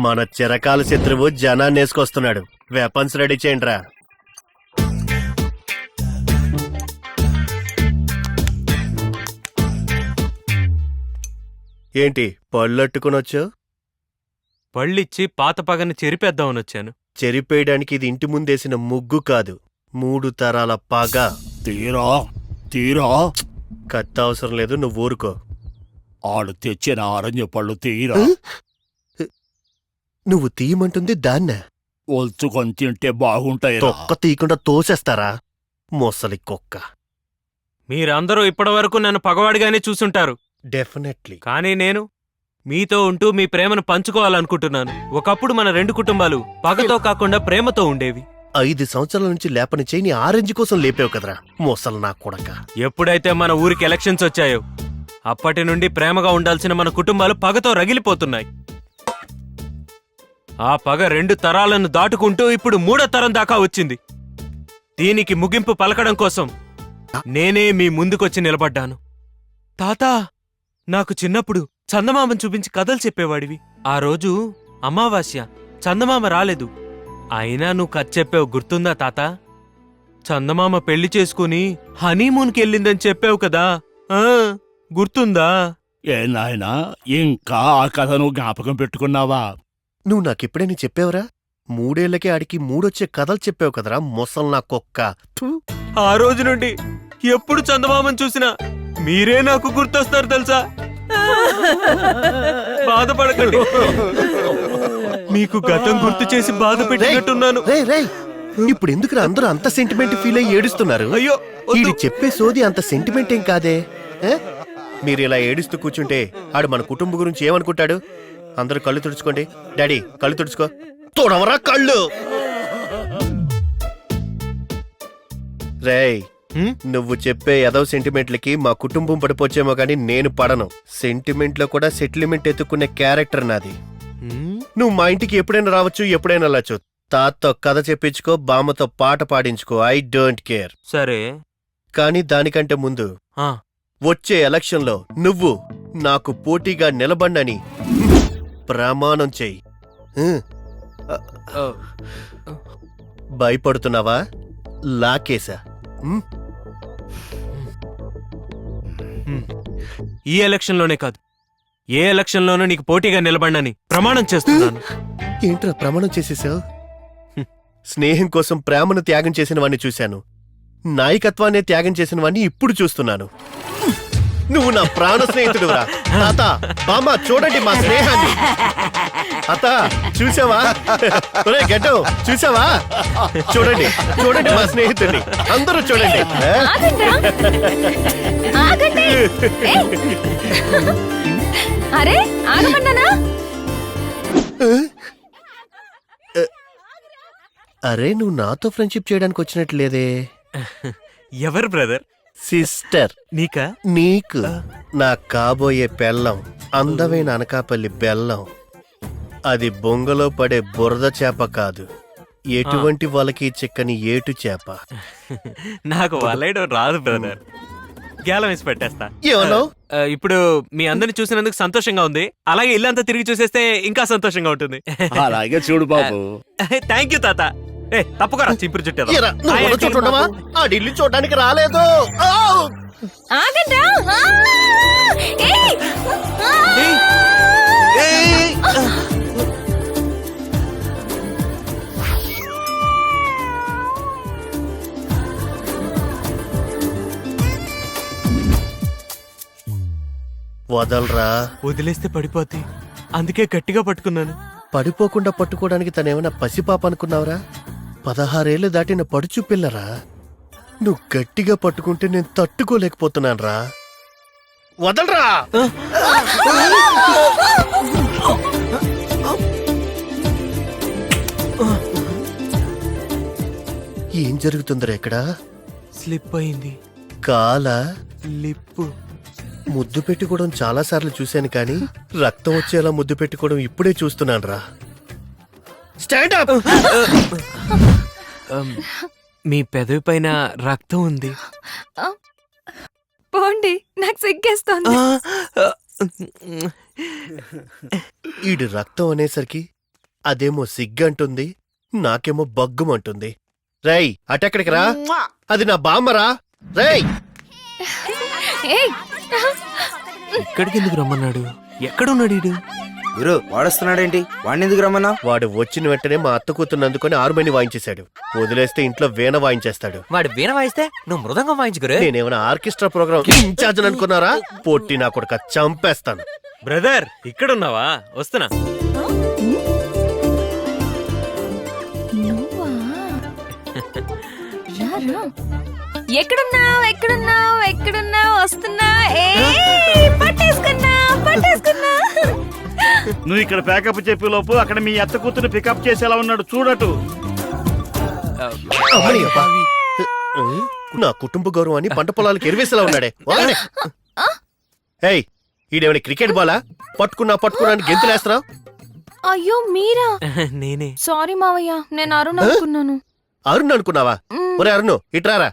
మన చిరకాల శత్రువు జనాన్ని వేసుకొస్తున్నాడు. వెపన్స్ రెడీ చేయండి రా. ఏంటి పళ్ళట్టుకుని వచ్చావు? పళ్ళిచ్చి పాత పగని చెరిపేద్దామని వచ్చాను. చెరిపేయడానికి ఇది ఇంటి ముందేసిన ముగ్గు కాదు, 3 తరాల పగ. తీరా తీరా కత్తి అవసరం లేదు, నువ్వు ఊరుకో. ఆడు తెచ్చిన ఆరెంజ్ పళ్ళు తీరా. నువ్వు తీయమంటుంది దాన్నే. ఒల్చుకొని తింటే బాగుంటాయి. తొక్క తీయకుండా తోసేస్తారా మొసలి కుక్క. మీరందరూ ఇప్పటివరకు నన్ను పగవాడిగానే చూసుంటారు. డెఫినెట్లీ. కానీ నేను మీతో ఉంటూ మీ ప్రేమను పంచుకోవాలనుకుంటున్నాను. ఒకప్పుడు మన 2 కుటుంబాలు పగతో కాకుండా ప్రేమతో ఉండేవి. 5 సంవత్సరాల నుంచి లేపని చేయి నీ ఆరెంజ్ కోసం లేపావు కదరా మొసలు నా కొడక. ఎప్పుడైతే మన ఊరికి ఎలక్షన్స్ వచ్చాయో అప్పటి నుండి ప్రేమగా ఉండాల్సిన మన కుటుంబాలు పగతో రగిలిపోతున్నాయి. ఆ పగ 2 తరాలను దాటుకుంటూ ఇప్పుడు 3వ తరం దాకా వచ్చింది. దీనికి ముగింపు పలకడం కోసం నేనే మీ ముందుకొచ్చి నిలబడ్డాను. తాతా, నాకు చిన్నప్పుడు చందమామను చూపించి కథలు చెప్పేవాడివి. ఆ రోజు అమావాస్య, చందమామ రాలేదు. అయినా నువ్వు కథ చెప్పావు, గుర్తుందా తాత? చందమామ పెళ్లి చేసుకుని హనీమూన్కి వెళ్ళిందని చెప్పావు కదా, గుర్తుందా? ఏ నాయనా, ఇంకా ఆ కథను జ్ఞాపకం పెట్టుకున్నావా? నువ్వు నాకెప్పుడైనా చెప్పావురా? 3 ఏళ్లకే ఆడికి 3 వచ్చే కథలు చెప్పావు కదరా మొసలు నా కుక్క. ఆ రోజు నుండి ఎప్పుడు చందమామను చూసినా మీరే నాకు గుర్తొస్తారు తెలుసా. బాధపడకండి, మీకు గతం గుర్తు చేసి బాధ పెట్టినట్టున్నాను. ఇప్పుడు ఎందుకు అందరూ అంత సెంటిమెంట్ ఫీల్ అయ్యి ఏడుస్తున్నారు? అయ్యో, వీడి చెప్పే సోది అంత సెంటిమెంట్ ఏం కాదే. మీరు ఇలా ఏడుస్తూ కూర్చుంటే ఆడు మన కుటుంబం గురించి ఏమనుకుంటాడు? అందరూ కళ్ళు తుడుచుకోండి. డాడీ కళ్ళు తుడుచుకో. తోడవరా కళ్ళు. రేయ్, నువ్వు చెప్పే ఎదవ సెంటిమెంట్లకి మా కుటుంబం పడిపోచ్చేమో గానీ నేను పడను. సెంటిమెంట్ లో కూడా సెటిల్మెంట్ ఎత్తుకునే క్యారెక్టర్ నాది. నువ్వు మా ఇంటికి ఎప్పుడైనా రావచ్చు, ఎప్పుడైనా వెళ్ళచ్చు. తాతతో కథ చెప్పించుకో, బామ్మతో పాట పాడించుకో, ఐ డోంట్ కేర్. సరే, కానీ దానికంటే ముందు వచ్చే ఎలక్షన్ లో నువ్వు నాకు పోటీగా నిలబండని ప్రమాణం చెయ్యి. భయపడుతున్నావా? లాకేసా? ఈ ఎలక్షన్లోనే కాదు, ఏ ఎలక్షన్లోనూ నీకు పోటీగా నిలబడని ప్రమాణం చేస్తున్నాను. ఏంట్రా ప్రమాణం చేసేసావు? స్నేహం కోసం ప్రేమను త్యాగం చేసిన వాణ్ణి చూశాను, నాయకత్వాన్ని త్యాగం చేసిన వాణ్ణి ఇప్పుడు చూస్తున్నాను. నువ్వు నా ప్రాణ స్నేహితుడురా. తాత, బామ్మ, చూడండి మా స్నేహాన్ని. అత్త, చూసావా? గడ్డం చూసావా? చూడండి చూడండి మా స్నేహితుడిని. అందరూ చూడండి. అరే, ఆగమన్నానా? అరే, నువ్వు నాతో ఫ్రెండ్షిప్ చేయడానికి వచ్చినట్లేదే. ఎవరు బ్రదర్? సిస్టర్. నీకా? నీకు. నా కాబోయే పెళ్ళం, అందమైన అనకాపల్లి బెల్లం. అది బొంగలో పడే బురద చేప కాదు, ఎటువంటి వాళ్ళకి చిక్కని ఏటు చేప. నాకు వలయడం రాదు బ్రదర్, గేలం వేసి పెట్టేస్తా. ఇప్పుడు మీ అందరిని చూసినందుకు సంతోషంగా ఉంది. అలాగే ఇల్లంతా తిరిగి చూసేస్తే ఇంకా సంతోషంగా ఉంటుంది. అలాగే చూడు బాబు. థ్యాంక్ యూ తాత. తప్పుకోరా, చింపురు చుట్టూ ఇల్లు చూడడానికి రాలేదు. వదలరా. వదిలేస్తే పడిపోద్ది, అందుకే గట్టిగా పట్టుకున్నాను. పడిపోకుండా పట్టుకోవడానికి తనేమైనా పసిపాప అనుకున్నావురా? 16 ఏళ్ళు దాటిన పడుచు పిల్లరా. నువ్వు గట్టిగా పట్టుకుంటే నేను తట్టుకోలేకపోతున్నాను రా. వదలరా. ఏం జరుగుతుందిరా ఇక్కడ? స్లిప్ అయింది. కాల లిప్పు. ముద్దు పెట్టుకోవడం చాలా సార్లు చూశాను, కానీ రక్తం వచ్చేలా ముద్దు పెట్టుకోవడం ఇప్పుడే చూస్తున్నాను రా. Stand up. మీ పెదవి పైన రక్తం ఉంది. పోండి, నాకు సిగ్గేస్తోంది. ఈడు రక్తం అనేసరికి అదేమో సిగ్గంటుంది, నాకేమో బగ్గుమంటుంది. రేయ్ అటెక్కడికి రా, అది నా బామ్మరా. రేయ్ ఏయ్ ఇక్కడికి ఎందుకు రమ్మన్నాడు? ఎక్కడున్నాడు ఈడు? గురు వాడొస్తున్నాడేంటి? వాడిని ఎందుకు రమ్మన్నా? వాడు వచ్చిన వెంటనే మా అత్త కూతురు అందుకొని ఆరుమని వాయించేశాడు. వదిలేస్తే ఇంట్లో వీణ వాయించేస్తాడు. వాడు వీణ వాయిస్తే నువ్వు మృదంగం వాయించుకురు. నేనేమైనా ఆర్కెస్ట్రా ప్రోగ్రామ్ ఇన్ఛార్జ్ అనుకున్నారా? పొట్టి నా కొడుక చంపేస్తాను. బ్రదర్ ఇక్కడున్నావా? వస్తున్నా. నువ్వా? రా, రా. ఎక్కడున్నావు ఎక్కడున్నావు ఎక్కడున్నావు? వస్తున్నా. ఏయ్, పట్టేసుకున్నా పట్టేసుకున్నా. నువ్వు ఇక్కడ ప్యాకప్ చెప్పే లోపు అక్కడ మీ అత్త కూతురు పికప్ చేసేలా ఉన్నాడు చూడటు. అమ్మని అబ్బా. నా కుటుంబ గౌరవాన్ని పంట పొలాలకు ఎరివేసేలా ఉన్నాడే. వాగనే. ఏయ్ ఈడేమైనా క్రికెట్ బాలా? పట్టుకున్నా అని గెంతులేస్తున్నావు? అయ్యో మీరా? నేనే. సారీ మావయ్య, నేను అరుణ్ అనుకున్నాను. అరుణ్ అనుకున్నావా? ఒరే అరుణు ఇట్రారా.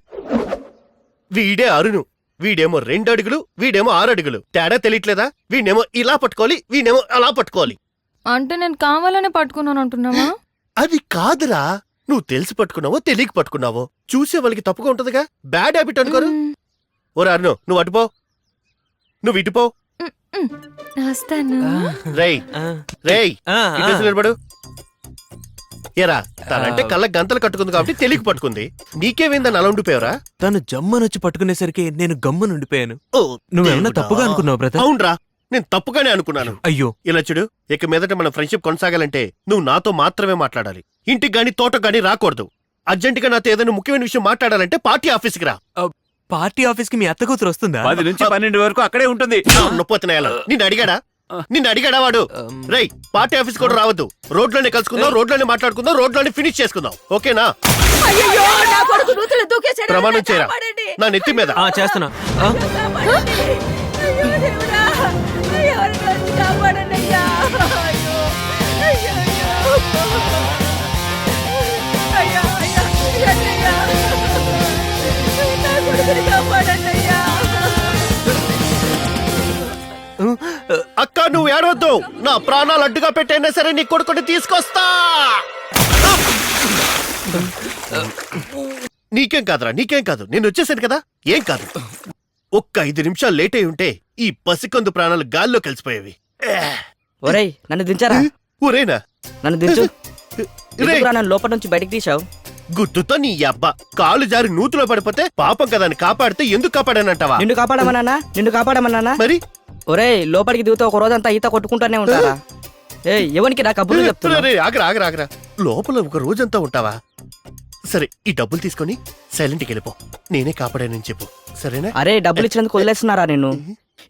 వీడే అరుణు. వీడేమో 2 అడుగులు, వీడేమో 6 అడుగులు. తేడా తెలియట్లేదా? వీడేమో ఇలా పట్టుకోవాలి, వీడేమో అలా పట్టుకోవాలి. అంటే నేను కావాలనే పట్టుకున్నాను అంటున్నావా? అది కాదురా, నువ్వు తెలిసి పట్టుకున్నావో తెలియక పట్టుకున్నావో చూసే వాళ్ళకి తప్పుగా ఉంటదిగా. బ్యాడ్ హ్యాబిట్ అనుకోరు. ఓరే అరుణు నువ్వు అటుపో, నువ్వు ఇటుపో. వస్తాను. రేయ్ ఆ, రేయ్ ఆ, ఇటు ఆ. నిలబడు. ఏరా తనంటే కళ్ళ గంతలు కట్టుకుంది కాబట్టి తెలియక పట్టుకుంది. నీకేమైందని అలా ఉండిపోయావరా? తను జమ్మనొచ్చి పట్టుకునేసరికి నేను గమ్మునుండిపోయాను. ఓ, నువ్వేమన్నా దేవుడా. తప్పుగా అనుకున్నావు బ్రదర్? అవునరా, నేను తప్పుగానే అనుకున్నాను. అయ్యో ఇలా చూడు, ఇక మీదట మన ఫ్రెండ్షిప్ కొనసాగాలంటే నువ్వు నాతో మాత్రమే మాట్లాడాలి. ఇంటికి గాని తోటకు గాని రాకూడదు. అర్జెంటుగా నాతో ఏదైనా ముఖ్యమైన విషయం మాట్లాడాలంటే పార్టీ ఆఫీస్కి రా. పార్టీ ఆఫీస్ కి మీ అత్త కూతురు వస్తుందా? 10 నుంచి 12 వరకు అక్కడే ఉంటుంది. నొప్పొత్తున్నాయాల నిన్ను అడిగాడా వాడు? రేయ్ పార్టీ ఆఫీస్ కూడా రావద్దు. రోడ్లోనే కలుసుకుందాం, రోడ్లోనే మాట్లాడుకుందాం, రోడ్లోనే ఫినిష్ చేసుకుందాం. ఓకేనా? అయ్యయ్యో, నా కొడుకు నూతులు దూకేశాడు. ప్రమాణం చేయరా కాపాడండి. నా నెత్తి మీద. ఆ చేస్తున్నా. ఆ, కాపాడండి. అయ్యో దేవుడా, ఎవరిని వచ్చి కాపాడండి అయ్యా. అయ్యో, అయ్యో, అయ్యో. అయ్యా, అయ్యా, అయ్యా. నా కొడుకుని కాపాడండి అయ్యా. అక్క నువ్వు ఏడవద్దు. నా ప్రాణాలు అడ్డుగా పెట్టైనా సరే నీ కొడుకుని తీసుకొస్తా. నీకేం కాదురా, నీకేం కాదు. నేను వచ్చేసాను కదా, ఏం కాదు. ఒక్క 5 నిమిషాలు లేట్ అయి ఉంటే ఈ పసికందు ప్రాణాలు గాల్లో కలిసిపోయేవి. ఒరేయ్ నన్ను దించారా? ఊరేనా? నన్ను దించు. రే ఎందుకురా నన్ను లోపల నుంచి బయటికి తీసావు? గుద్దుతో నీ అబ్బా కాలు జారి నూతులో పడిపోతే పాపం కదా అని కాపాడితే ఎందుకు కాపాడానంటావా? నిన్ను కాపాడమన్నానా? మరి ఒరేయ్ లోపలికి దిగుతూ ఒక రోజంతా ఈత కొట్టుకుంటానే ఉంటారా? ఏయ్ ఎవరికి నా కబుర్లు చెప్తున్నా? రే, ఆగరా. లోపల ఒక రోజంతా ఉంటావా? సరే ఈ డబ్బులు తీసుకొని సైలెంట్కి వెళ్ళిపో. నేనే కాపాడానని చెప్పు, సరేనా? అరే డబ్బులు ఇచ్చినందుకు వదిలేస్తున్నారా నిన్ను?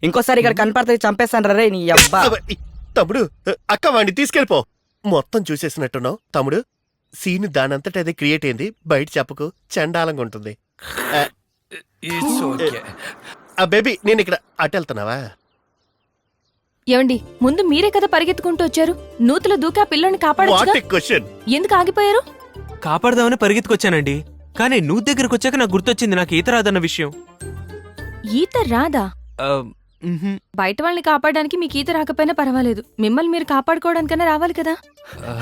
ఇంకోసారి ఇక్కడ కనపడితే చంపేస్తాను రే నీ అబ్బా. తమ్ముడు అక్క వాడిని తీసుకెళ్ళిపో. మొత్తం చూసేసినట్టున్నావు తమ్ముడు. సీన్ దానంతట అదే క్రియేట్ అయింది. బయట చెప్పకు, చండాలంగా ఉంటుంది. ఆ బేబీ నేను ఇక్కడ అటెళ్తున్నావా? ఏమండి, ముందు మీరే కదా పరిగెత్తుకుంటూ వచ్చారు. నూతులు దూకా పిల్లని వాట్ కాపాడొచ్చుగా. A question. ఎందుకు ఆగిపోయారు? కాపాడదామని పరిగెత్తుకొచ్చానండి. కానీ నువ్వు దగ్గరకు వచ్చాక నాకు గుర్తొచ్చింది నాకు ఈత రాదన్న విషయం. ఈత రాదా? ఆ, మ్హూ. బయట వాళ్ళని కాపాడడానికి మీకు ఈత రాకపోయినా పర్వాలేదు. మిమ్మల్ని మీరు కాపాడుకోవడానికైనా రావాలి కదా. ఆ,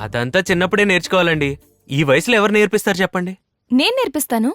అదంతా చిన్నప్పుడే నేర్చుకోవాలండి. ఈ వయసులో ఎవరు నేర్పిస్తారు చెప్పండి? నేను నేర్పిస్తాను.